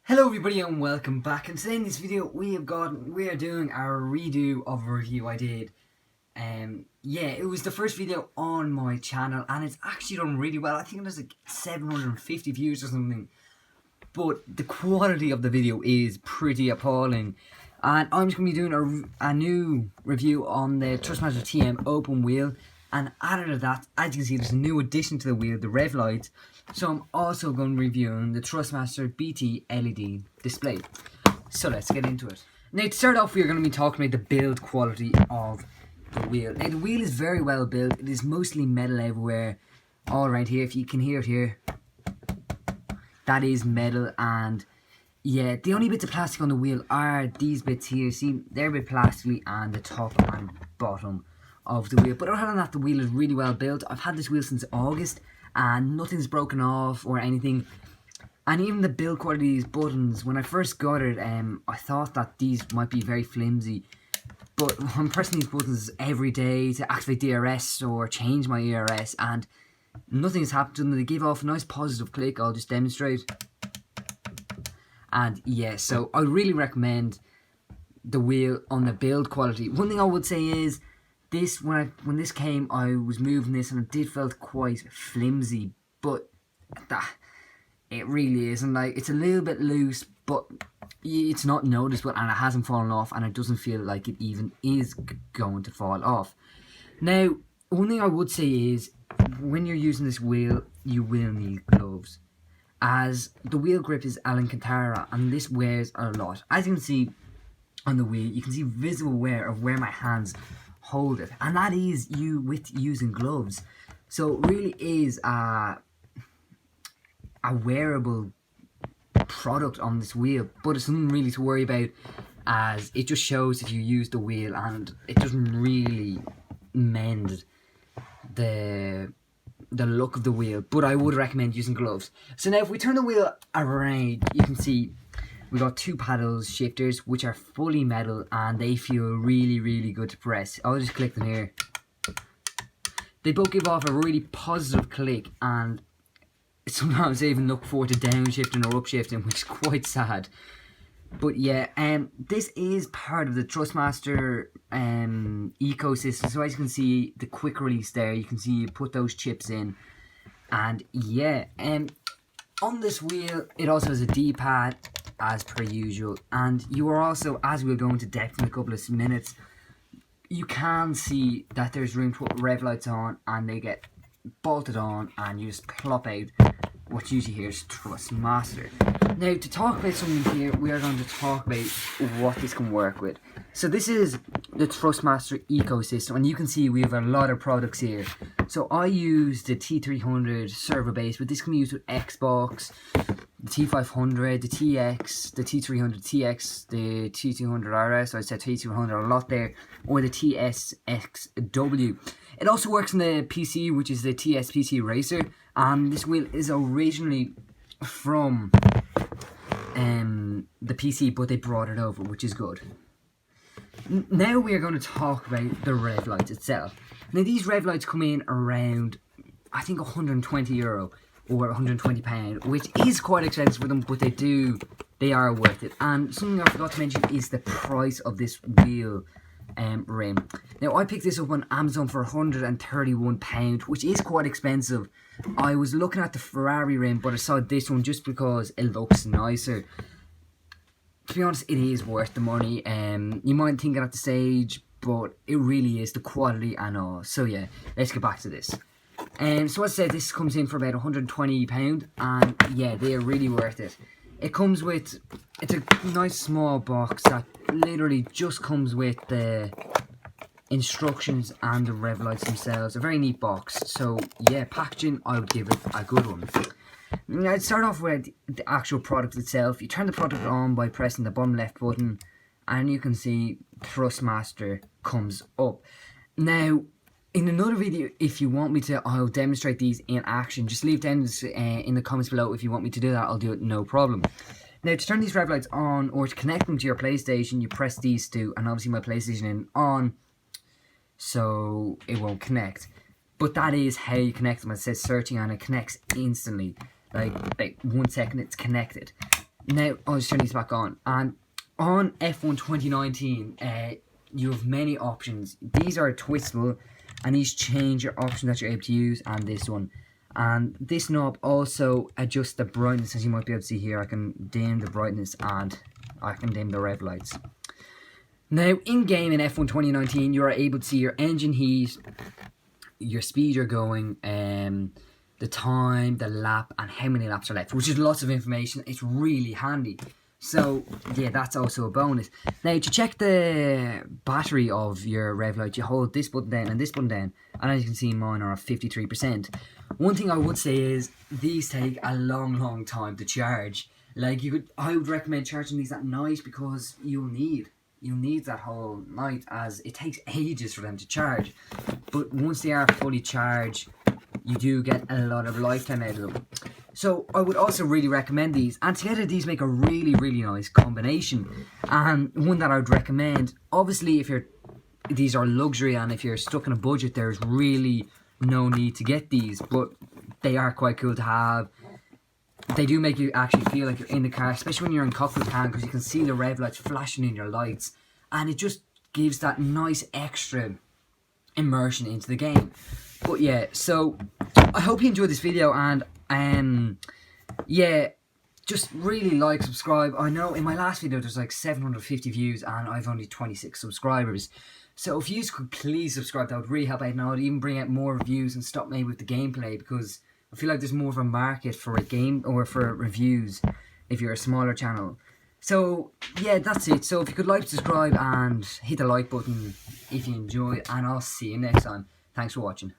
Hello everybody and welcome back, and today in this video we are doing our redo of a review I did. It was the first video on my channel and it's actually done really well. I think there's like 750 views or something, but the quality of the video is pretty appalling. And I'm just going to be doing a new review on the Thrustmaster TM open wheel, and added to that, as you can see, there's a new addition to the wheel, the rev lights. So I'm also going to be reviewing the Thrustmaster BT LED display. So let's get into it. Now to start off, we're going to be talking about the build quality of the wheel. Now the wheel is very well built. It is mostly metal everywhere, all around here. If you can hear it here, that is metal. And yeah, the only bits of plastic on the wheel are these bits here. See, they're a bit plastically, and the top and bottom of the wheel. But other than that, the wheel is really well built. I've had this wheel since August and nothing's broken off or anything. And even the build quality of these buttons, when I first got it, I thought that these might be very flimsy. But I'm pressing these buttons every day to activate DRS or change my ERS, and nothing has happened to them. They give off a nice positive click. I'll just demonstrate. And yeah, so I really recommend the wheel on the build quality. One thing I would say is, this when this came, I was moving this and it did felt quite flimsy, but it really isn't. Like, it's a little bit loose, but it's not noticeable and it hasn't fallen off, and it doesn't feel like it even is going to fall off. Now, one thing I would say is, when you're using this wheel, you will need gloves, as the wheel grip is Alcantara and this wears a lot. As you can see on the wheel, you can see visible wear of where my hands hold it, and that is with using gloves. So it really is a wearable product on this wheel, but it's nothing really to worry about, as it just shows if you use the wheel, and it doesn't really mend the look of the wheel. But I would recommend using gloves. So now if we turn the wheel around, you can see we got two paddles shifters which are fully metal, and they feel really good to press. I'll just click them here. They both give off a really positive click, and sometimes they even look forward to downshifting or upshifting, which is quite sad. But yeah, this is part of the Thrustmaster ecosystem. So as you can see, the quick release there, you can see you put those chips in, and yeah, on this wheel it also has a D-pad as per usual, and you are also, as we'll go into depth in a couple of minutes, you can see that there's room to put rev lights on, and they get bolted on, and you just plop out what usually here is Thrustmaster. Now, to talk about something here, we are going to talk about what this can work with. So this is the Thrustmaster ecosystem, and you can see we have a lot of products here. So I use the T300 server base, but this can be used with Xbox, the T500, the TX, the T300 TX, the T200 RS, so I said T200 a lot there, or the TSXW. It also works on the PC, which is the TSPC Racer, and this wheel is originally from the PC, but they brought it over, which is good. Now we are going to talk about the rev lights itself. Now these rev lights come in around, I think, €120 or £120, which is quite expensive for them, but they are worth it. And something I forgot to mention is the price of this wheel rim. Now I picked this up on Amazon for £131, which is quite expensive. I was looking at the Ferrari rim, but I saw this one just because it looks nicer. To be honest, it is worth the money. You might think it at the stage, but it really is, the quality and all. So yeah, let's get back to this. So as I said, this comes in for about £120, and yeah, they are really worth it. It comes with, it's a nice small box that literally just comes with the instructions and the rev lights themselves. A very neat box. So yeah, packaging, I would give it a good one. Now, I'd start off with the actual product itself. You turn the product on by pressing the bottom left button, and you can see Thrustmaster comes up. Now, in another video, if you want me to, I'll demonstrate these in action. Just leave down in the comments below if you want me to do that. I'll do it, no problem. Now, to turn these rev lights on, or to connect them to your PlayStation, you press these two, and obviously my PlayStation is on, so it won't connect. But that is how you connect them. It says searching, and it connects instantly. Like 1 second, it's connected. now I'll just turn these back on. And on F1 2019, you have many options. These are twistable, and these change your option that you're able to use, and this one. And this knob also adjusts the brightness, as you might be able to see here. I can dim the brightness and I can dim the rev lights. Now, in game in F1 2019, you are able to see your engine heat, your speed you're going, the time, the lap, and how many laps are left, which is lots of information. It's really handy. So, yeah, that's also a bonus. Now, to check the battery of your rev light, you hold this button down and this button down, and as you can see, mine are at 53%. One thing I would say is, these take a long time to charge. Like, I would recommend charging these at night, because you'll need that whole night, as it takes ages for them to charge. But once they are fully charged, you do get a lot of lifetime out of them. So I would also really recommend these, and together these make a really nice combination, and one that I would recommend. Obviously, if these are luxury, and if you're stuck in a budget, there's really no need to get these, but they are quite cool to have. They do make you actually feel like you're in the car, especially when you're in cockpit time, because you can see the rev lights flashing in your lights, and it just gives that nice extra immersion into the game. But yeah, so I hope you enjoyed this video, and yeah, just really like, subscribe. I know in my last video there's like 750 views and I've only 26 subscribers. So if you could please subscribe, that would really help out, and I would even bring out more reviews and stop maybe with the gameplay, because I feel like there's more of a market for a game or for reviews if you're a smaller channel. So yeah, that's it. So if you could like, subscribe, and hit the like button if you enjoy, and I'll see you next time. Thanks for watching.